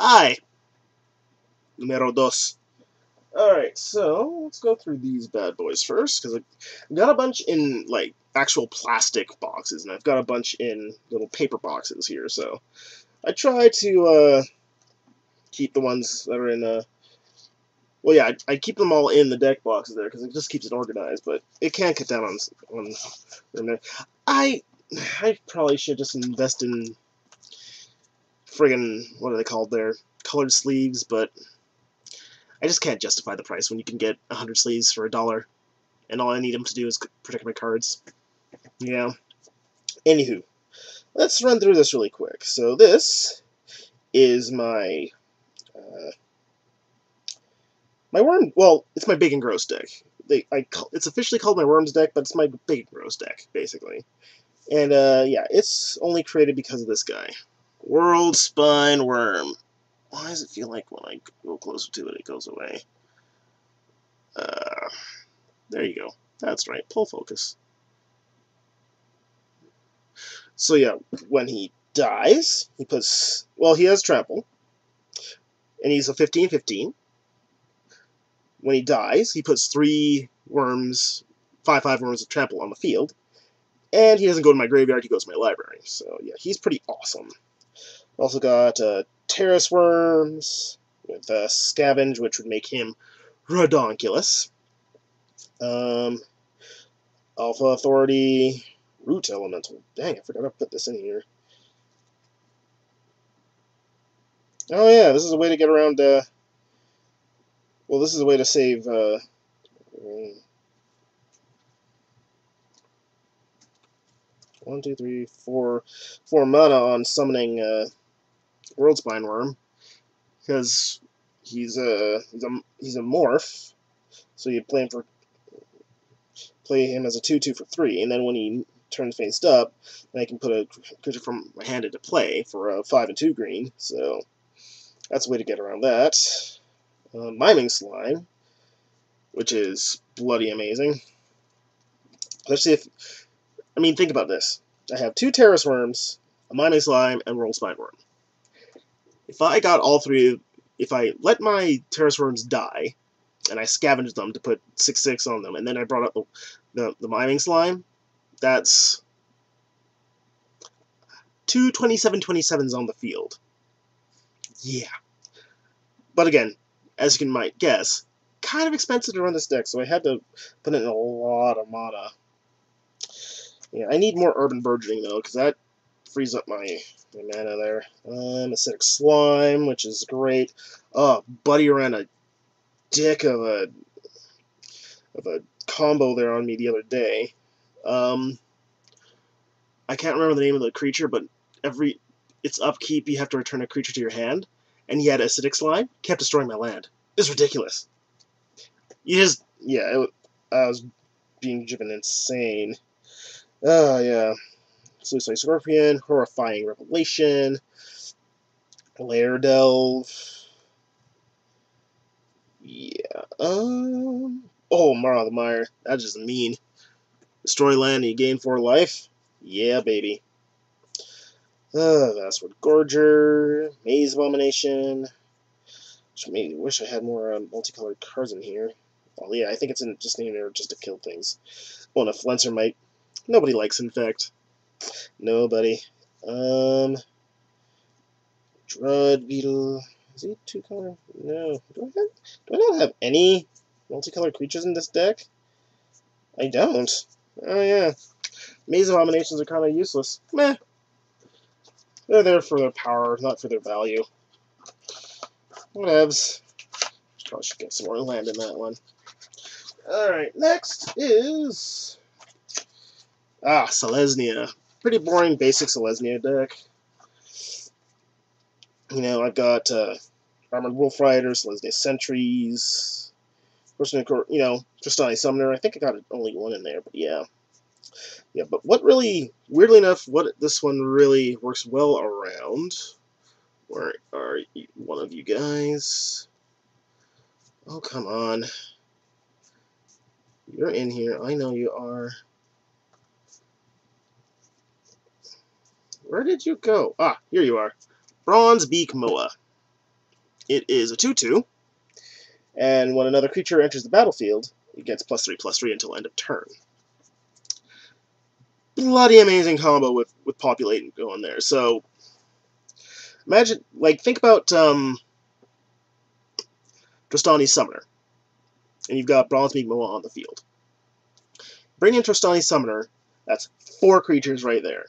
Hi, numero dos. Alright, so let's go through these bad boys first, because I've got a bunch in, like, actual plastic boxes, and I've got a bunch in little paper boxes here, so I try to, keep the ones that are in, well, yeah, I keep them all in the deck boxes there, because it just keeps it organized, but it can cut down on there. I probably should just invest in friggin', what are they called there, colored sleeves, but I just can't justify the price when you can get 100 sleeves for $1, and all I need them to do is protect my cards. Yeah. Anywho, let's run through this really quick. So this is my my worm. Well, it's my big and gross deck. It's officially called my worms deck, but it's my big and gross deck basically. And yeah, it's only created because of this guy, World Spine Worm. Why does it feel like when I go closer to it, it goes away? There you go. That's right. Pull focus. So yeah, when he dies, he puts... Well, he has trample. And he's a 15/15. When he dies, he puts 3 worms, 5/5 worms of trample on the field. And he doesn't go to my graveyard, he goes to my library. So yeah, he's pretty awesome. Also got Terrace Worms with Scavenge, which would make him redonkulous. Alpha Authority, Root Elemental. Dang, I forgot to put this in here. Oh yeah, this is a way to get around, well, this is a way to save, 1, 2, 3, 4 mana on summoning, World Spine Worm. Because he's a morph, so you play him as a 2/2 for 3, and then when he turns faced up, then I can put a creature from my hand into play for a 5 and 2 green, so that's a way to get around that. Miming Slime, which is bloody amazing. Especially if, I mean, think about this. I have 2 Terrace Worms, a Miming Slime, and World Spine Worm. If I got all 3, if I let my Terrace Worms die, and I scavenged them to put 6/6 on them, and then I brought up the Miming Slime, that's 2 27/27s on the field. Yeah. But again, as you might guess, kind of expensive to run this deck, so I had to put in a lot of mana. Yeah, I need more Urban Burgeoning, though, because that frees up my mana there. Acidic Slime, which is great. Oh, Buddy ran a dick of a combo there on me the other day. I can't remember the name of the creature, but its upkeep, you have to return a creature to your hand, and he had Acidic Slime, kept destroying my land. It's ridiculous. I was being driven insane. Oh, yeah. Suicide Scorpion, Horrifying Revelation, Lair Delve. Yeah. Oh, Mara the Mire. That's just mean. Destroy land and you gain 4 life. Yeah, baby. Vastwood Gorger, Maze Abomination. Wish I had more multicolored cards in here. Oh yeah, I think it's just in there just to kill things. Oh, and a Flenser Mite. Nobody likes Infect. Nobody. Drud Beetle. Is he 2-color? No. Do I not have any multicolored creatures in this deck? I don't. Oh yeah. Maze Abominations are kind of useless. Meh. They're there for their power, not for their value. Whatevs. Probably should get some more land in that one. Alright, next is... Selesnya. Pretty boring, basic Selesnya deck. You know, I've got Armored Wolf Riders, Selesnya Sentries, Tristani Summoner. I think I got only one in there, but yeah. Yeah, but what really, weirdly enough, what this one really works well around, where are one of you guys? Oh, come on. You're in here. I know you are. Where did you go? Ah, here you are. Bronzebeak Moa. it is a 2/2, and when another creature enters the battlefield, it gets +3/+3 until end of turn. Bloody amazing combo with Populate going there. So imagine, like, think about Trostani's Summoner, and you've got Bronzebeak Moa on the field. Bring in Trostani's Summoner, that's 4 creatures right there.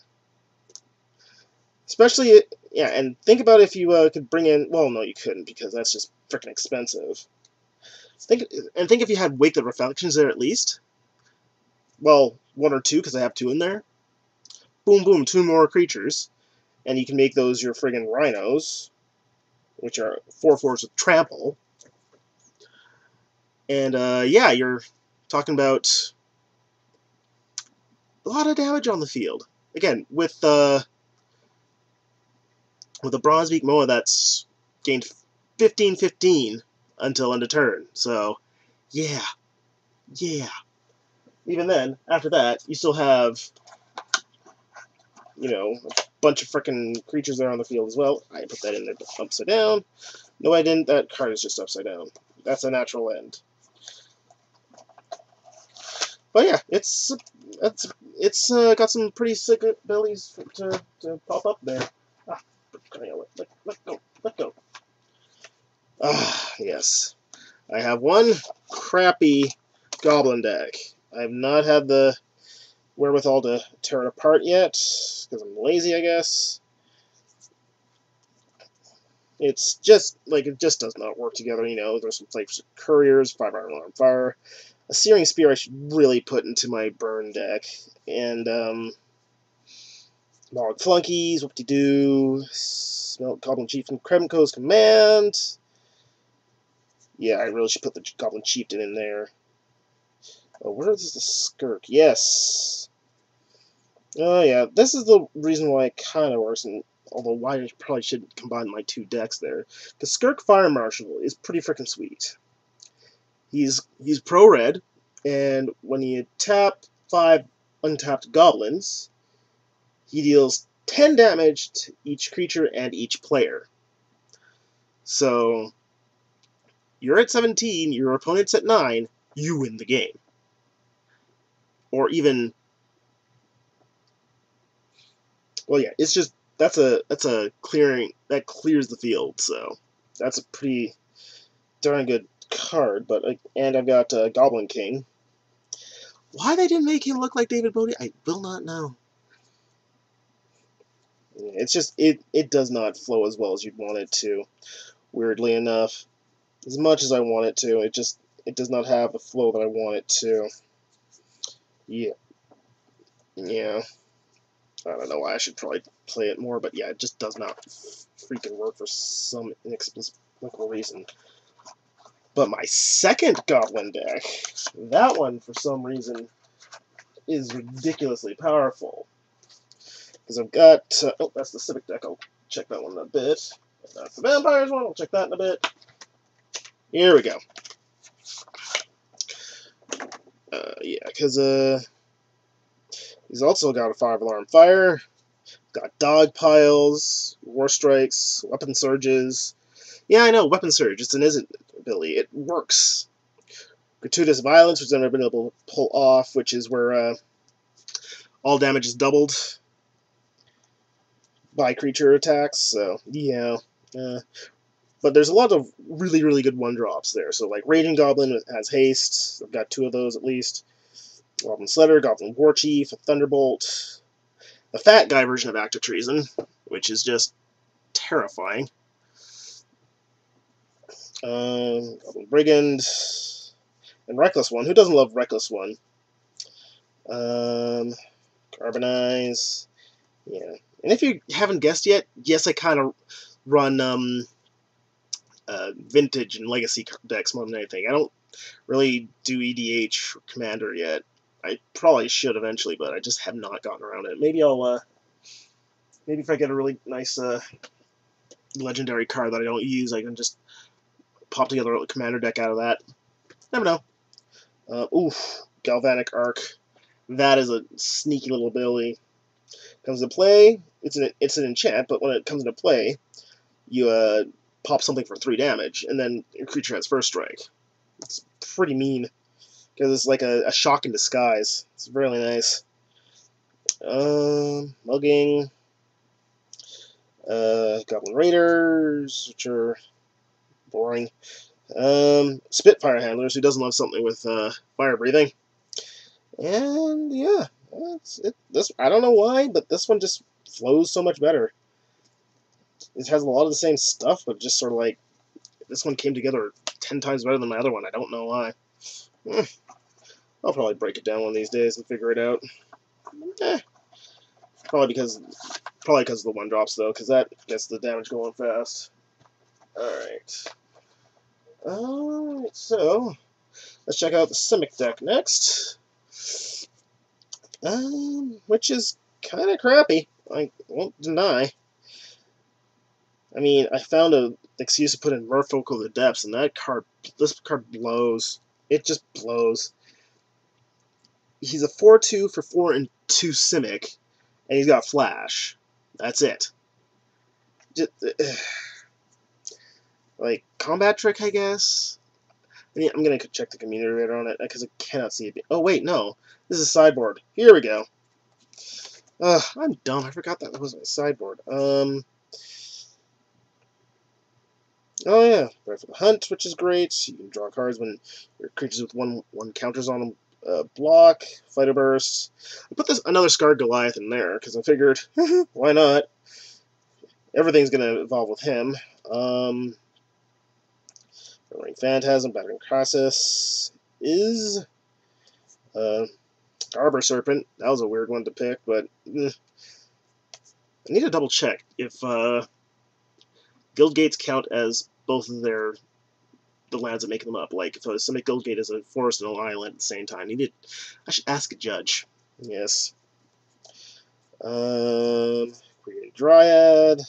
Especially, yeah, and think about if you could bring in, well, no, you couldn't, because that's just freaking expensive. Think if you had Wake the Reflections there at least. Well, 1 or 2, because I have 2 in there. Boom, boom, 2 more creatures, and you can make those your friggin' Rhinos, which are 4/4s with Trample. And, yeah, you're talking about a lot of damage on the field. Again, with a Bronzebeak Moa that's gained 15/15 until end of turn. So, yeah. Even then, after that, you still have, you know, a bunch of frickin' creatures there on the field as well. I put that in there upside down. No, I didn't. That card is just upside down. That's a natural end. But yeah, it's got some pretty sick abilities to pop up there. Ah, let go. Ah, yes. I have one crappy Goblin deck. I have not had the wherewithal to tear it apart yet, because I'm lazy, I guess. It's just, like, it just does not work together, you know. There's some flavors of Couriers, 5 Iron Alarm Fire. A Searing Spear I should really put into my burn deck. And, Log Flunkies, Whoop-de-Doo, Smelt Goblin Chief and Kremko's Command. Yeah, I really should put the Goblin Chieftain in there. Oh, where is the Skirk? Yes. Oh, yeah, this is the reason why it kind of works, and although why I probably should combine my 2 decks there. The Skirk Fire Marshal is pretty freaking sweet. He's pro-red, and when you tap 5 untapped goblins, he deals 10 damage to each creature and each player. So, you're at 17, your opponent's at 9, you win the game. Or even, well, yeah, it's just, that's a clearing, that clears the field, so that's a pretty darn good card. But, and I've got Goblin King. Why they didn't make him look like David Bowie, I will not know. It's just, it does not flow as well as you'd want it to, weirdly enough. As much as I want it to, it does not have the flow that I want it to. Yeah. I don't know why I should probably play it more, but yeah, it just does not freaking work for some inexplicable reason. But my second Goblin deck, that one, for some reason, is ridiculously powerful. Because I've got, oh, that's the Civic deck, I'll check that one in a bit. That's the Vampires one, I'll check that in a bit. Here we go. Yeah, because, he's also got a 5 Alarm Fire, got Dog Piles, War Strikes, Weapon Surges. Yeah, I know, Weapon Surge, it's an isn't ability, it works. Gratuitous Violence, which I've never been able to pull off, which is where all damage is doubled by creature attacks, so, yeah. But there's a lot of really, really good 1-drops there. So, like, Raging Goblin has haste. I've got 2 of those, at least. Goblin Sledder, Goblin War Chief, a Thunderbolt. The Fat Guy version of Act of Treason, which is just terrifying. Goblin Brigand. And Reckless One. Who doesn't love Reckless One? Carbonize. Yeah. And if you haven't guessed yet, yes, I kind of run vintage and legacy decks more than anything. I don't really do EDH or Commander yet. I probably should eventually, but I just have not gotten around it. Maybe I'll, maybe if I get a really nice legendary card that I don't use, I can just pop together a Commander deck out of that. Never know. Oof, Galvanic Arc. That is a sneaky little ability. Comes into play, it's an enchant, but when it comes into play, you pop something for 3 damage, and then your creature has first strike. It's pretty mean, because it's like a shock in disguise. It's really nice. Mugging. Goblin Raiders, which are boring. Spitfire Handlers, who doesn't love something with fire breathing. And yeah, this I don't know why, but this one just flows so much better. It has a lot of the same stuff, but just sort of like this one came together 10 times better than my other one. I don't know why. I'll probably break it down one of these days and figure it out. Probably because of the 1-drops though, because that gets the damage going fast. Alright. So let's check out the Simic deck next. Which is kind of crappy. I won't deny. I mean, I found an excuse to put in Merfolk of the Depths, and this card blows. It just blows. He's a 4/2 for 4 and 2 Simic, and he's got Flash. That's it. Just, like, combat trick, I guess? I mean, I'm going to check the community radar on it, because I cannot see it. Oh, wait, no. This is a sideboard. Here we go. I'm dumb. I forgot that was my sideboard. Oh yeah, Breath for the Hunt, which is great. You can draw cards when your creatures with one counters on them block. Fighter Burst. I put another Scarred Goliath in there because I figured, why not? Everything's gonna evolve with him. Ring Phantasm, Battering Crassus is Arbor Serpent. That was a weird one to pick, but I need to double check if Guild Gates count as both of the lands that make them up. Like if a Simic Guild Gate is a forest and an island at the same time. I should ask a judge. Yes. Create a Dryad.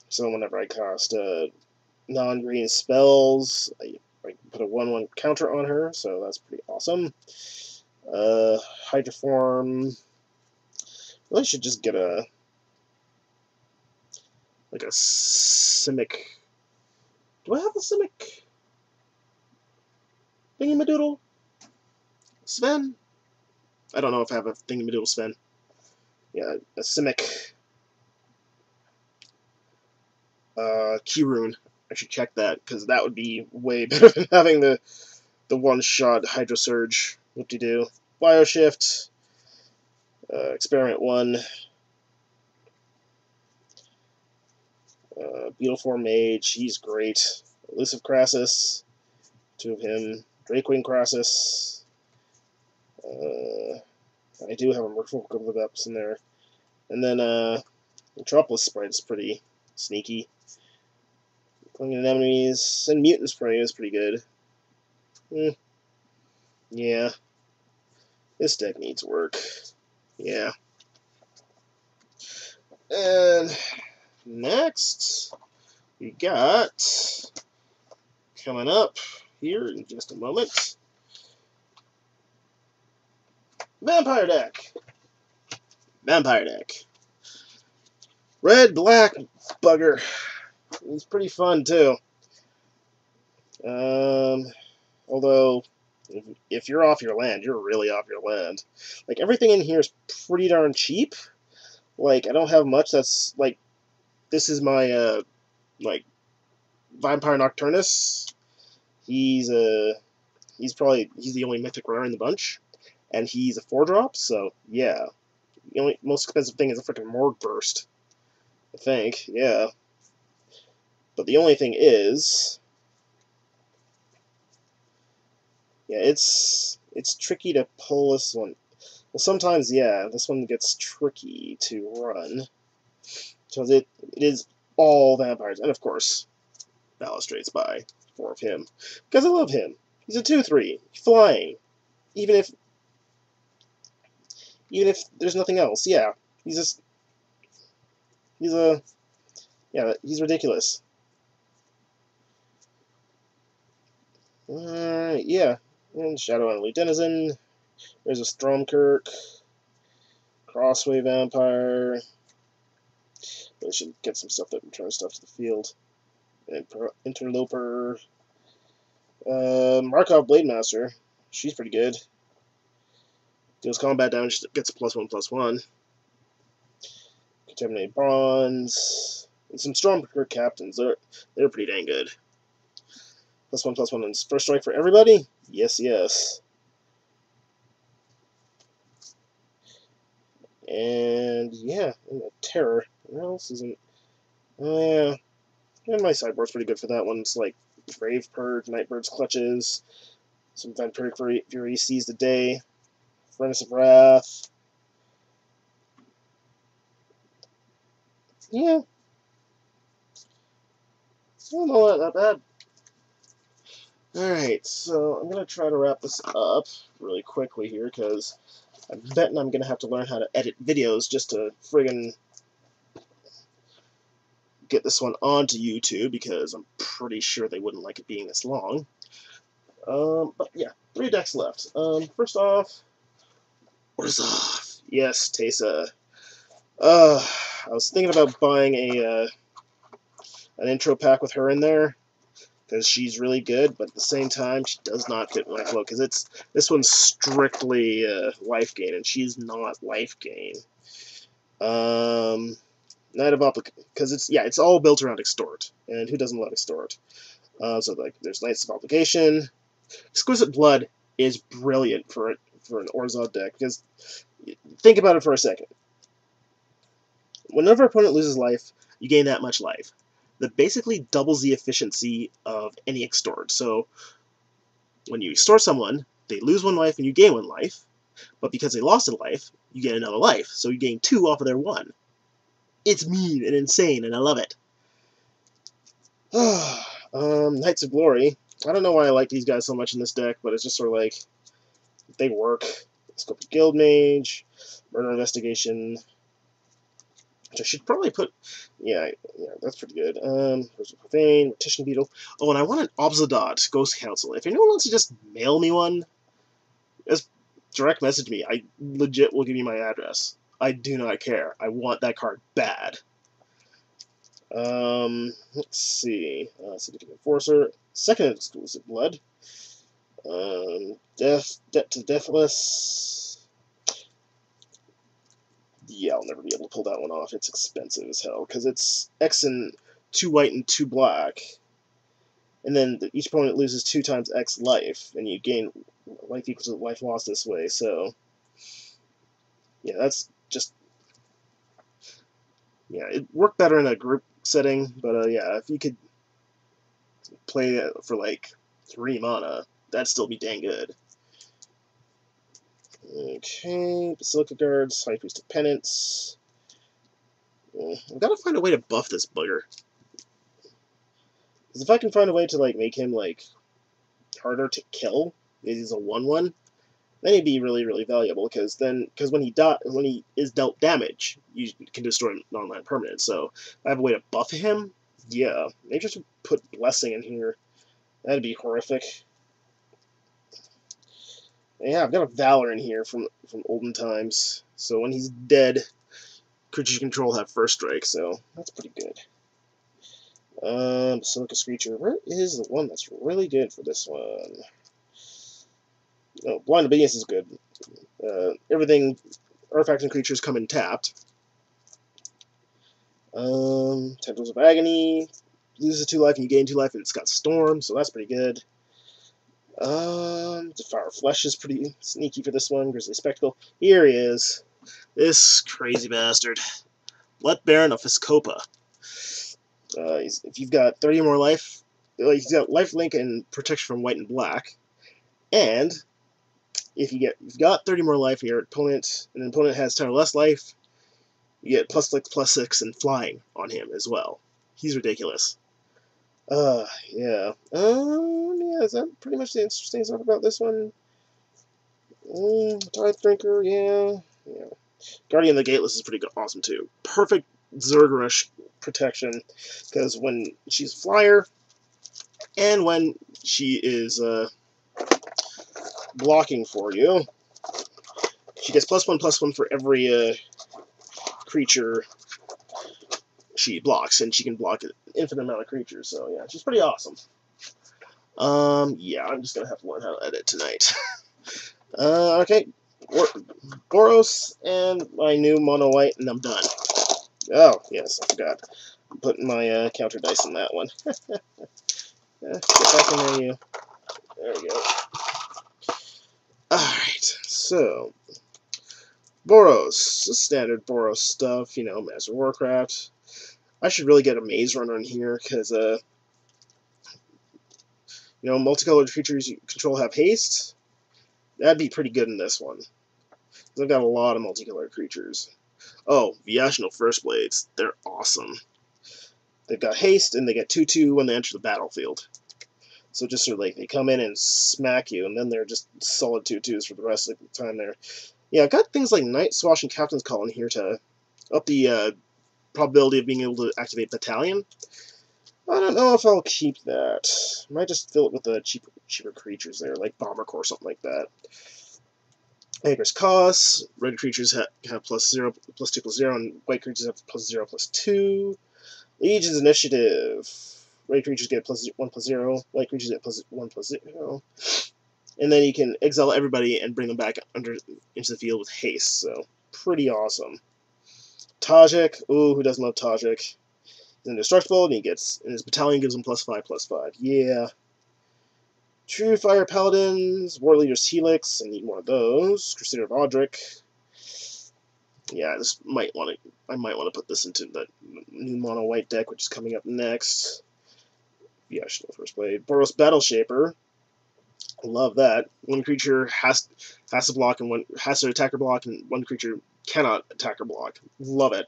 So whenever I cast non-green spells, I put a 1/1 counter on her, so that's pretty awesome. Hydroform. Really should just get a Simic. Do I have a Simic Thingamadoodle? Sven? I don't know if I have a Thingamadoodle Sven. Yeah, a Simic Keyrune. I should check that, because that would be way better than having the one-shot Hydro Surge. What do you do? Bioshift. Experiment 1. Beetleform Mage, he's great. Elusive Crassus, 2 of him. Drakewing Crassus. I do have a Merfolk of the Depths in there. And then Metropolis Sprite is pretty sneaky. Clinging Anemones, and Mutant Spray is pretty good. Yeah. This deck needs work. Yeah. And next, we got, coming up here in just a moment, Vampire deck. Vampire deck. Red, black, bugger. He's pretty fun too. Although, if you're off your land, you're really off your land. Like, everything in here is pretty darn cheap. Like, I don't have much that's, like, this is my, like, Vampire Nocturnus. He's the only mythic rare in the bunch. And he's a 4-drop, so, yeah. The only most expensive thing is a freaking Morgue Burst. I think, yeah. But the only thing is, yeah, it's tricky to pull this one. Well, sometimes, yeah, this one gets tricky to run. Because it is all vampires. And, of course, Balustrades by 4 of him. Because I love him. He's a 2/3. Flying. Even if there's nothing else. Yeah. He's ridiculous. Yeah. And Shadow Elite Denizen. There's a Stromkirk. Crossway Vampire. Really should get some stuff that returns stuff to the field. And Interloper. Markov Blademaster. She's pretty good. Deals combat damage, gets a +1/+1. Contaminated Bonds. And some Stormcrew Captains. They're pretty dang good. +1/+1 and first strike for everybody? Yes, yes. And yeah, and a Terror. What else isn't? Oh yeah. And my sideboard's pretty good for that one. It's like Brave Purge, Nightbird's Clutches, some Vampiric Fury Seize the Day, Furnace of Wrath. Yeah. Still not that bad. Alright, so I'm going to try to wrap this up really quickly here, because I'm betting I'm going to have to learn how to edit videos just to friggin' get this one onto YouTube, because I'm pretty sure they wouldn't like it being this long. But yeah, 3 decks left. First off, Orzhov. Yes, Teysa. I was thinking about buying an intro pack with her in there, because she's really good, but at the same time, she does not fit my flow, because this one's strictly life gain, and she's not life gain. Knight of Obligation, because it's all built around Extort, and who doesn't love Extort? So like, there's Knights of Obligation. Exquisite Blood is brilliant for an Orzhov deck, because think about it for a second. Whenever an opponent loses life, you gain that much life. That basically doubles the efficiency of any Extort. So when you extort someone, they lose 1 life and you gain 1 life, but because they lost a life, you get another life, so you gain 2 off of their 1. It's mean and insane, and I love it. Knights of Glory. I don't know why I like these guys so much in this deck, but it's just sort of like, they work. Scope of Guildmage, Murder Investigation, which I should probably put, yeah, that's pretty good. Profane, Mortician Beetle. Oh, and I want an Obzadot Ghost Council. If anyone wants to just mail me one, just direct message me. I legit will give you my address. I do not care. I want that card bad. Let's see. Syndicate Enforcer. Second Exclusive Blood. Debt to Deathless. Yeah, I'll never be able to pull that one off. It's expensive as hell, because it's X and 2 white and 2 black. And then each opponent loses 2 times X life, and you gain life equal to life lost this way, so yeah, that's just, yeah, it worked better in a group setting, but yeah, if you could play it for like 3 mana, that'd still be dang good. Okay, Basilica Guards, High Priest of Penance. I've got to find a way to buff this bugger. Because if I can find a way to like make him like harder to kill, because he's a 1/1, then he'd be really, really valuable. Because when he is dealt damage, you can destroy non-land permanent. So if I have a way to buff him, yeah, maybe just put Blessing in here. That'd be horrific. Yeah, I've got a Valor in here from olden times. So when he's dead, creatures you control have first strike, so that's pretty good. Basilica Screecher. Where is the one that's really good for this one? Oh, Blind Obedience is good. Everything, artifacts and creatures come in tapped. Tendrils of Agony. Loses 2 life and you gain 2 life, and it's got Storm, so that's pretty good. Devour Flesh is pretty sneaky for this one. Grisly Spectacle. Here he is. This crazy bastard. Let Baron of Fiscopa. If you've got 30 or more life, he's got lifelink and protection from white and black. And if you've got 30 more life and your opponent has 10 or less life, you get +6/+6 and flying on him as well. He's ridiculous. Yeah. Yeah, is that pretty much the interesting stuff about this one? Tithe Drinker, yeah. Guardian of the Gateless is pretty good, awesome too. Perfect Zergrush protection, because when she's a flyer, and when she is blocking for you, she gets +1/+1 for every creature she blocks, and she can block an infinite amount of creatures. So yeah, she's pretty awesome. Yeah, I'm just gonna have to learn how to edit tonight. Okay, Boros and my new mono white, and I'm done. Oh yes, I forgot. I'm putting my counter dice in that one. Get back in there, you. There we go. Alright, so Boros, standard Boros stuff, you know, Master Warcraft. I should really get a Maze Runner in here, because, you know, multicolored creatures you control have haste. That'd be pretty good in this one. Because I've got a lot of multicolored creatures. Oh, Viashino First Blades. They're awesome. They've got haste, and they get 2/2 when they enter the battlefield. So just sort of like, they come in and smack you, and then they're just solid 2/2s for the rest of the time there. Yeah, I've got things like Night Swash and Captain's Call in here to up the probability of being able to activate Battalion. I don't know if I'll keep that. I might just fill it with the cheaper creatures there, like Bomber Core or something like that. Anchor's Cost. Red creatures have +0, +2/+0, and white creatures have +0, +2. Legion's Initiative. Red creatures get +1/+0. White creatures get +1/+0. And then you can exile everybody and bring them back into the field with haste. So pretty awesome. Tajik. Ooh, who doesn't love Tajik? He's indestructible, and his battalion gives him +5/+5. Yeah. True Fire Paladins, War Leader's Helix. I need more of those. Crusader of Audric. Yeah, I might want to put this into the new mono white deck, which is coming up next. Yeah, First Blade. Boros Battle Shaper. Love that. One creature has to block, and one has to attack or block, and one creature cannot attack or block. Love it.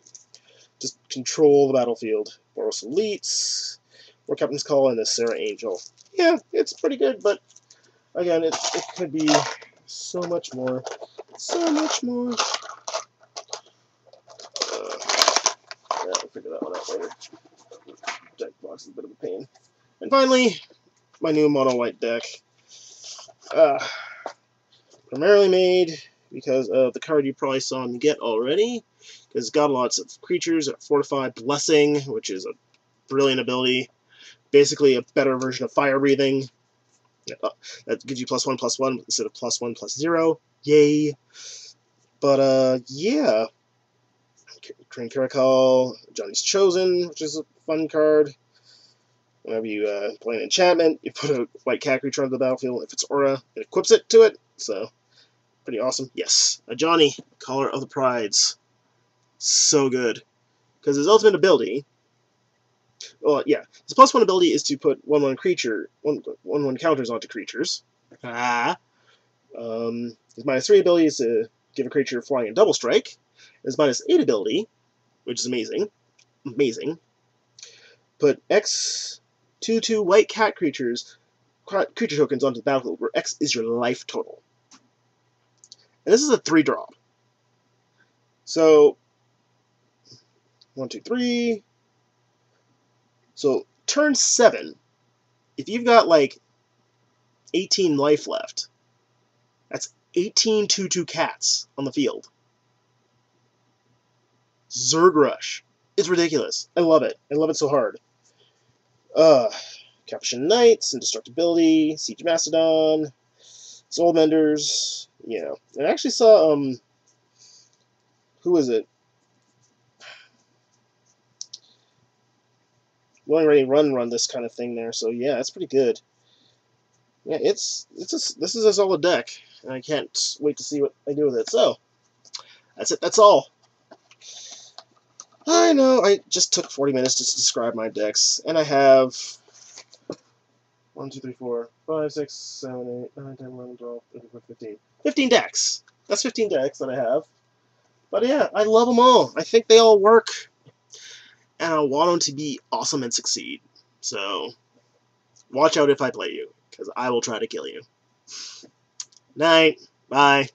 Just control the battlefield. Boros Elites, War Captain's Call, and the Serra Angel. Yeah, it's pretty good, but again, it could be so much more. So much more. Yeah, I'll figure that one out later. Deck box is a bit of a pain. And finally, my new mono white deck. Primarily made because of the card you probably saw me get already. Because it's got lots of creatures. Fortify Blessing, which is a brilliant ability. Basically a better version of Fire Breathing. That gives you +1/+1 instead of +1/+0. Yay! But, yeah. Crane Caracal, Johnny's Chosen, which is a fun card. Whenever you play an enchantment, you put a white cat creature onto the battlefield. If it's aura, it equips it to it. So, pretty awesome. Yes, a Johnny, Caller of the Prides. So good. Because his ultimate ability, well, yeah, his +1 ability is to put 1/1 creature, 1/1 counters onto creatures. His -3 ability is to give a creature flying and double strike. His -8 ability, which is amazing, put X 2/2 white cat creature tokens onto the battlefield, where X is your life total. And this is a 3-drop. So 1, 2, 3. So turn 7, if you've got like 18 life left, that's 18 2/2 cats on the field. Zerg Rush. It's ridiculous. I love it. I love it so hard. Capuchin Knights, Indestructibility, Siege Mastodon, Soulmenders, you know. And I actually saw, who is it? Going ready run this kind of thing there, so yeah, it's pretty good. Yeah, this is a solid deck, and I can't wait to see what I do with it. So, that's it, that's all. I know, I just took 40 minutes to describe my decks, and I have 1, 2, 3, 4, 5, 6, 7, 8, 9, 10, 11, 12, 13, 14, 15. 15 decks! That's 15 decks that I have. But yeah, I love them all. I think they all work. And I want them to be awesome and succeed. So, watch out if I play you, because I will try to kill you. Night. Bye.